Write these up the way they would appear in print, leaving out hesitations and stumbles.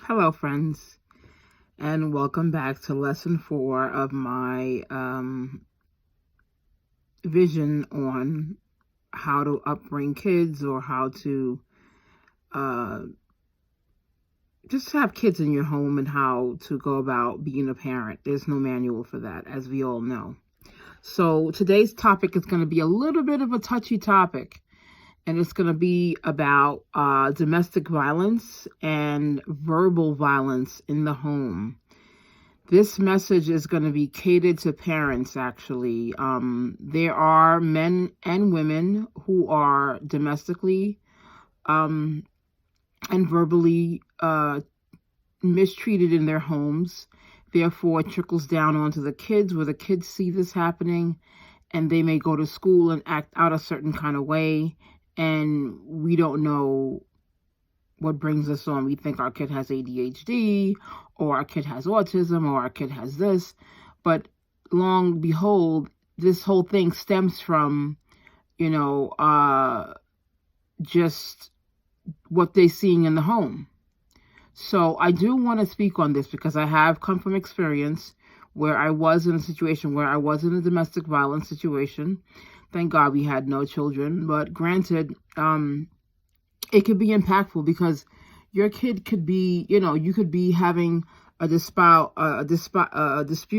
Hello, friends, and welcome back to lesson 4 of my vision on how to upbring kids, or how to uh, just have kids in your home, and how to go about being a parent. There's no manual for that, as we all know. So today's topic is going to be a little bit of a touchy topic, and it's going to be about domestic violence and verbal violence in the home. This message is going to be catered to parents, actually. There are men and women who are domestically and verbally mistreated in their homes. Therefore, it trickles down onto the kids, where the kids see this happening, and they may go to school and act out a certain kind of way, and we don't know what brings us on. We think our kid has ADHD, or our kid has autism, or our kid has this. But long behold, this whole thing stems from, just what they're seeing in the home. So I do want to speak on this because I have come from experience where I was in a situation where I was in a domestic violence situation. Thank God we had no children. But granted, it could be impactful because your kid could be, you could be having a dispute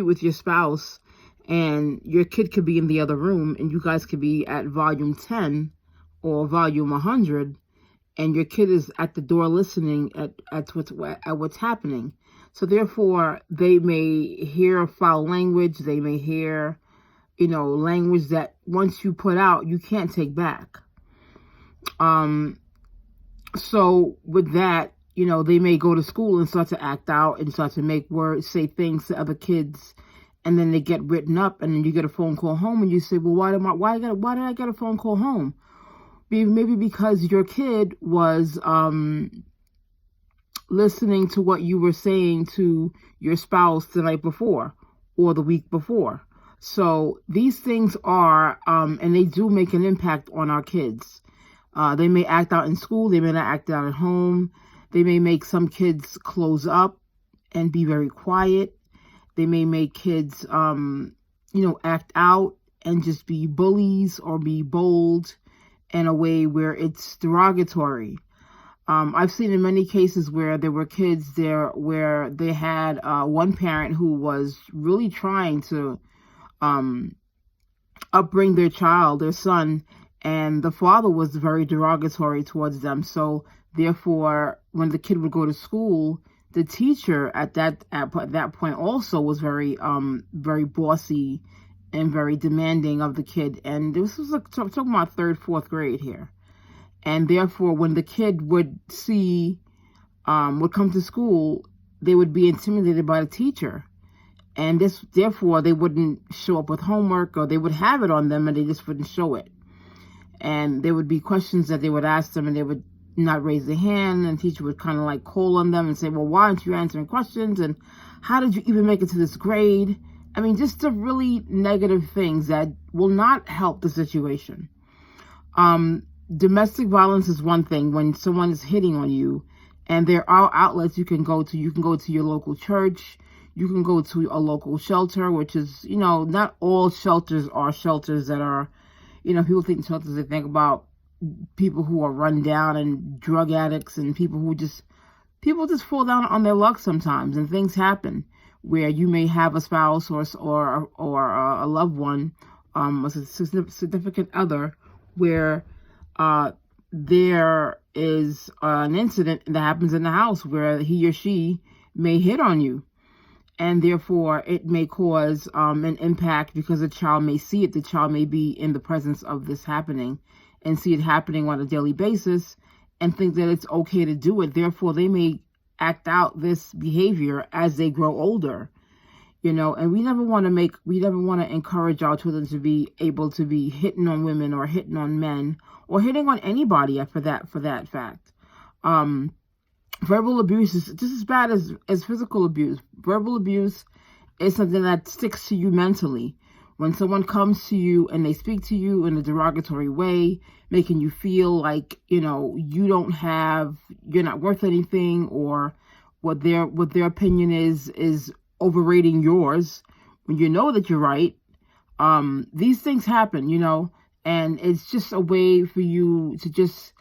with your spouse, and your kid could be in the other room, and you guys could be at volume 10 or volume 100, and your kid is at the door listening at what's happening. So therefore, they may hear foul language. They may hear, language that once you put out, you can't take back. So with that, they may go to school and start to act out and start to make words, say things to other kids, and then they get written up, and then you get a phone call home, and you say, well, why did I get a phone call home? Maybe because your kid was listening to what you were saying to your spouse the night before or the week before. So these things are, and they do make an impact on our kids. They may act out in school. They may not act out at home. They may make some kids close up and be very quiet. They may make kids, act out and just be bullies or be bold in a way where it's derogatory. I've seen in many cases where there were kids there where they had one parent who was really trying to upbring their child, their son, and the father was very derogatory towards them. So therefore, when the kid would go to school, the teacher at that point also was very bossy and very demanding of the kid. And this was talking about 3rd, 4th grade here. And therefore, when the kid would come to school, they would be intimidated by the teacher. And therefore, they wouldn't show up with homework, or they would have it on them and they just wouldn't show it. And there would be questions that they would ask them, and they would not raise their hand, and the teacher would kind of like call on them and say, well, why aren't you answering questions? And how did you even make it to this grade? I mean, just the really negative things that will not help the situation. Domestic violence is one thing when someone is hitting on you, and there are outlets you can go to. You can go to your local church. You can go to a local shelter, which is, not all shelters are shelters that are, people think shelters, they think about people who are run down and drug addicts and people just fall down on their luck sometimes, and things happen where you may have a spouse or a loved one, a significant other, where there is an incident that happens in the house where he or she may hit on you. And therefore, it may cause an impact because the child may see it. The child may be in the presence of this happening and see it happening on a daily basis and think that it's okay to do it. Therefore, they may act out this behavior as they grow older, and we never want to encourage our children to be able to be hitting on women or hitting on men or hitting on anybody for that fact. Verbal abuse is just as bad as physical abuse. Verbal abuse is something that sticks to you mentally. When someone comes to you and they speak to you in a derogatory way, making you feel like, you're not worth anything, or what their opinion is overrating yours when you know that you're right. These things happen, and it's just a way for you to just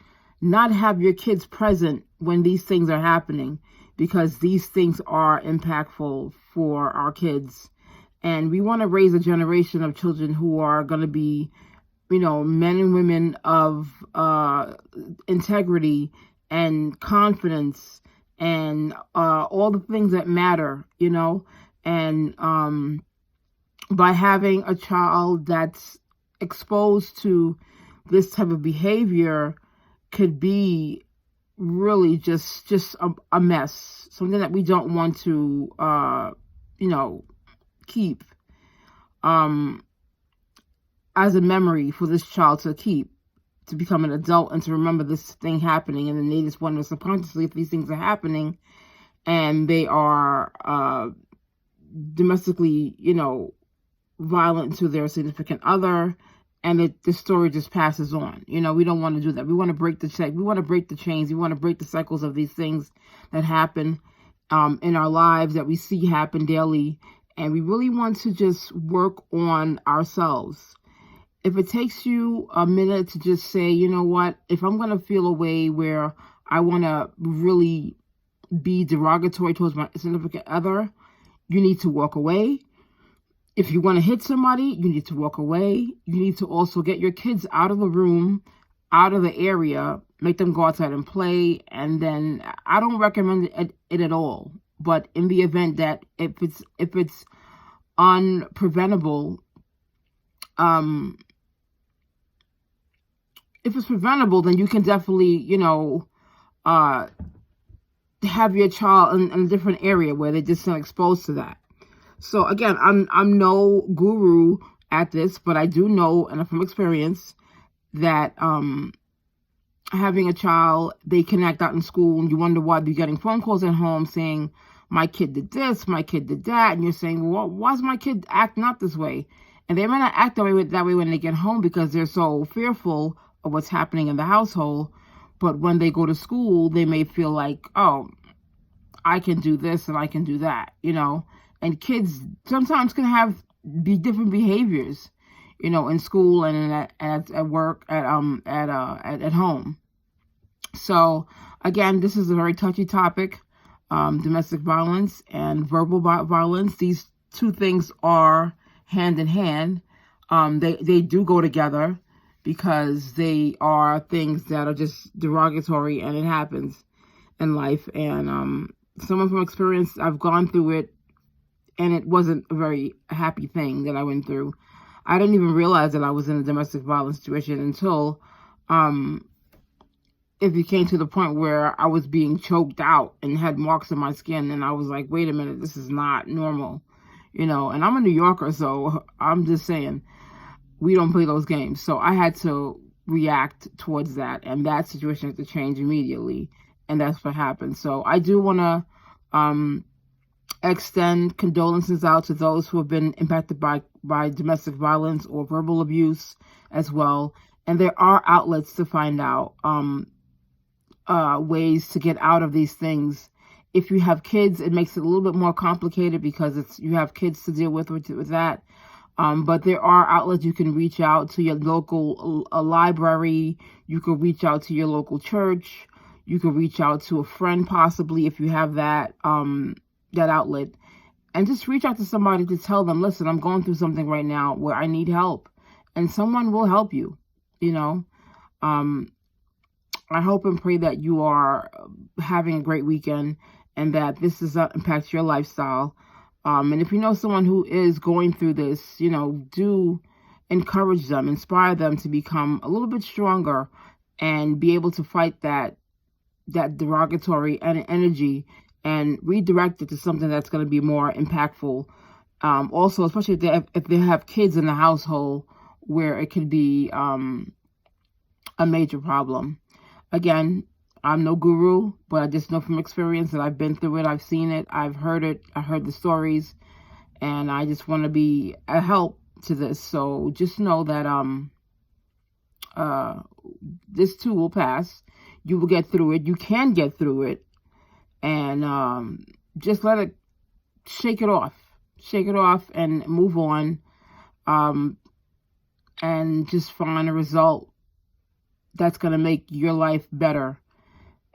not have your kids present when these things are happening, because these things are impactful for our kids. And we want to raise a generation of children who are going to be, men and women of integrity and confidence and all the things that matter, and by having a child that's exposed to this type of behavior could be really just a mess, something that we don't want to keep as a memory for this child to keep, to become an adult and to remember this thing happening. And then they just wonder subconsciously if these things are happening and they are domestically, violent to their significant other, and that the story just passes on. We don't want to do that. We want to break the check. We want to break the chains. We want to break the cycles of these things that happen in our lives, that we see happen daily. And we really want to just work on ourselves. If it takes you a minute to just say, you know what, if I'm going to feel a way where I want to really be derogatory towards my significant other, you need to walk away. If you want to hit somebody, you need to walk away. You need to also get your kids out of the room, out of the area, make them go outside and play. And then I don't recommend it at all. But in the event that if it's unpreventable, if it's preventable, then you can definitely, have your child in a different area where they're just not exposed to that. So again, I'm no guru at this, but I do know, and from experience, that having a child, they can act out in school, and you wonder why they're getting phone calls at home saying, my kid did this, my kid did that, and you're saying, well, why's my kid acting out this way? And they might not act that way when they get home because they're so fearful of what's happening in the household. But when they go to school, they may feel like, oh, I can do this and I can do that, And kids sometimes can be different behaviors, in school and at work, at home. So again, this is a very touchy topic, domestic violence and verbal violence. These two things are hand in hand. They do go together because they are things that are just derogatory, and it happens in life. And someone from experience, I've gone through it, and it wasn't a very happy thing that I went through. I didn't even realize that I was in a domestic violence situation until it became to the point where I was being choked out and had marks on my skin. And I was like, wait a minute, this is not normal, And I'm a New Yorker, so I'm just saying, we don't play those games. So I had to react towards that, and that situation had to change immediately. And that's what happened. So I do want to extend condolences out to those who have been impacted by domestic violence or verbal abuse as well. And there are outlets to find out ways to get out of these things. If you have kids, it makes it a little bit more complicated because you have kids to deal with that. But there are outlets. You can reach out to your local library. You can reach out to your local church. You can reach out to a friend, possibly, if you have that outlet, and just reach out to somebody to tell them, listen, I'm going through something right now where I need help, and someone will help you. I hope and pray that you are having a great weekend and that this does not impact your lifestyle. And if you know someone who is going through this, do encourage them, inspire them to become a little bit stronger and be able to fight that derogatory energy and redirect it to something that's going to be more impactful. Also, especially if they have kids in the household where it could be a major problem. Again, I'm no guru, but I just know from experience that I've been through it. I've seen it. I've heard it. I heard the stories, and I just want to be a help to this. So just know that this too will pass. You will get through it. You can get through it. and just shake it off and move on, and just find a result that's going to make your life better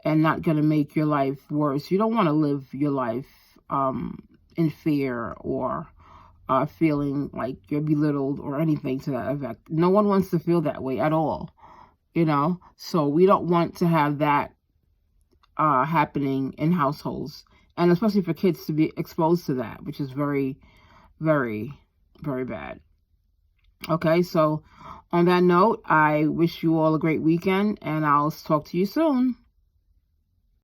and not going to make your life worse. You don't want to live your life in fear or feeling like you're belittled or anything to that effect. No one wants to feel that way at all, so we don't want to have that happening in households, and especially for kids to be exposed to that, which is very, very, very bad. Okay, so on that note, I wish you all a great weekend, and I'll talk to you soon.